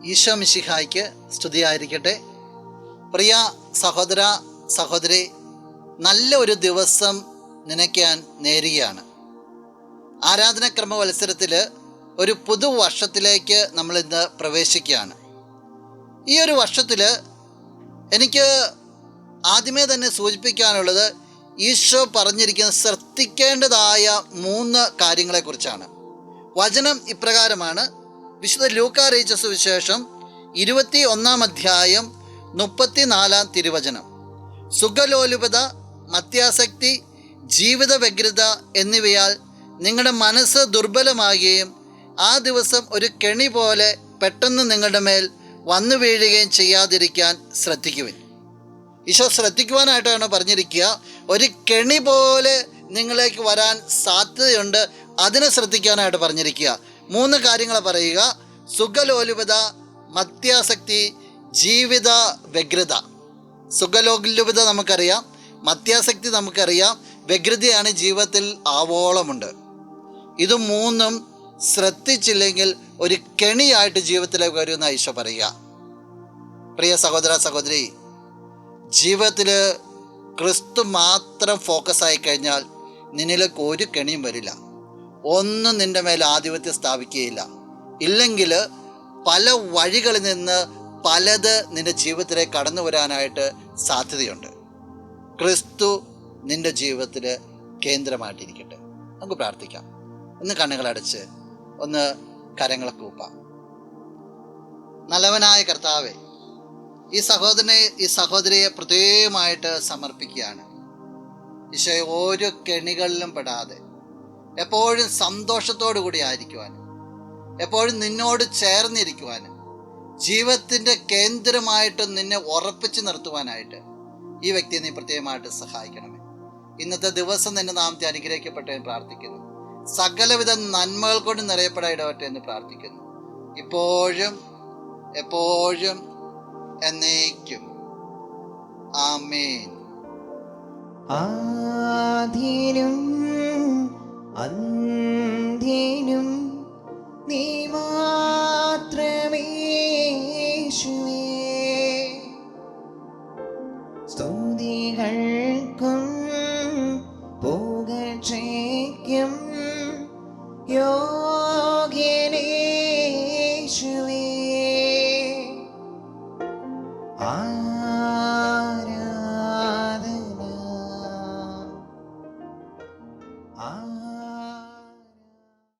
ഈശോ മിശിഹായ്ക്ക് സ്തുതിയായിരിക്കട്ടെ. പ്രിയ സഹോദര സഹോദരി, നല്ല ഒരു ദിവസം നിനക്ക് ഞാൻ നേരുകയാണ്. ആരാധനക്രമ മത്സരത്തിൽ ഒരു പുതുവർഷത്തിലേക്ക് നമ്മളിന്ന് പ്രവേശിക്കുകയാണ്. ഈ ഒരു വർഷത്തിൽ എനിക്ക് ആദ്യമേ തന്നെ സൂചിപ്പിക്കാനുള്ളത് ഈശോ പറഞ്ഞിരിക്കുന്ന ശ്രദ്ധിക്കേണ്ടതായ 3 കാര്യങ്ങളെക്കുറിച്ചാണ്. വചനം ഇപ്രകാരമാണ്. വിശുദ്ധ ലൂക്കാ അറിയിച്ച സുവിശേഷം 21 അധ്യായം 34 തിരുവചനം. സുഖലോലുപത, മദ്യാസക്തി, ജീവിത വ്യഗ്രത എന്നിവയാൽ നിങ്ങളുടെ മനസ്സ് ദുർബലമാകുകയും ആ ദിവസം ഒരു കെണി പോലെ പെട്ടെന്ന് നിങ്ങളുടെ മേൽ വന്നു വീഴുകയും ചെയ്യാതിരിക്കാൻ ശ്രദ്ധിക്കുവിൻ. ഈശോ ശ്രദ്ധിക്കുവാനായിട്ടാണ് പറഞ്ഞിരിക്കുക. ഒരു കെണി പോലെ നിങ്ങളിലേക്ക് വരാൻ സാധ്യതയുണ്ട്, അതിനെ ശ്രദ്ധിക്കാനായിട്ട് പറഞ്ഞിരിക്കുക. 3 കാര്യങ്ങൾ പറയുക: സുഖലോലുപത, മദ്യാസക്തി, ജീവിത വ്യഗ്രത. സുഖലോലുപത നമുക്കറിയാം, മദ്യാസക്തി നമുക്കറിയാം, വ്യഗ്രതയാണ് ജീവിതത്തിൽ ആവോളമുണ്ട്. ഇത് 3 ശ്രദ്ധിച്ചില്ലെങ്കിൽ ഒരു കെണിയായിട്ട് ജീവിതത്തിലേക്ക് വരുമെന്ന് ഈശോ പറയുക. പ്രിയ സഹോദര സഹോദരി, ജീവിതത്തിൽ ക്രിസ്തു മാത്രം ഫോക്കസ് ആയി കഴിഞ്ഞാൽ നിന്നിലേക്ക് ഒരു കെണിയും വരില്ല. ഒന്നും നിൻ്റെ മേൽ ആധിപത്യം സ്ഥാപിക്കുകയില്ല. ഇല്ലെങ്കിൽ പല വഴികളിൽ നിന്ന് പലത് നിൻ്റെ ജീവിതത്തിലേക്ക് കടന്നു വരാനായിട്ട് സാധ്യതയുണ്ട്. ക്രിസ്തു നിൻ്റെ ജീവിതത്തിൽ കേന്ദ്രമായിട്ടിരിക്കട്ടെ. നമുക്ക് പ്രാർത്ഥിക്കാം. ഒന്ന് കണ്ണുകളടച്ച് ഒന്ന് കരങ്ങളൊക്കെ കൂപ്പാം. നല്ലവനായ കർത്താവേ, ഈ സഹോദരിയെ പ്രത്യേകമായിട്ട് സമർപ്പിക്കുകയാണ്. ഈശോയെ, ഓരോ കെണികളിലും പെടാതെ എപ്പോഴും സന്തോഷത്തോടു കൂടി ആയിരിക്കുവാനും എപ്പോഴും നിന്നോട് ചേർന്നിരിക്കുവാനും ജീവിതത്തിൻ്റെ കേന്ദ്രമായിട്ട് നിന്നെ ഉറപ്പിച്ച് നിർത്തുവാനായിട്ട് ഈ വ്യക്തിയെ നീ പ്രത്യേകമായിട്ട് സഹായിക്കണമേ. ഇന്നത്തെ ദിവസം നിന്റെ നാമത്തെ അനുഗ്രഹിക്കപ്പെട്ടെ എന്ന് പ്രാർത്ഥിക്കുന്നു. സകലവിധ നന്മകൾ കൊണ്ട് നിറയപ്പെടാൻ ഇടവട്ടെ എന്ന് പ്രാർത്ഥിക്കുന്നു. ഇപ്പോഴും എപ്പോഴും എന്നേക്കും. ആമേൻ. ആദിയിലും അന്ത്യനും നീ മാത്രമേ യേശുവേ. സ്തുതികൾക്കും പുകഴ്ചയ്ക്കും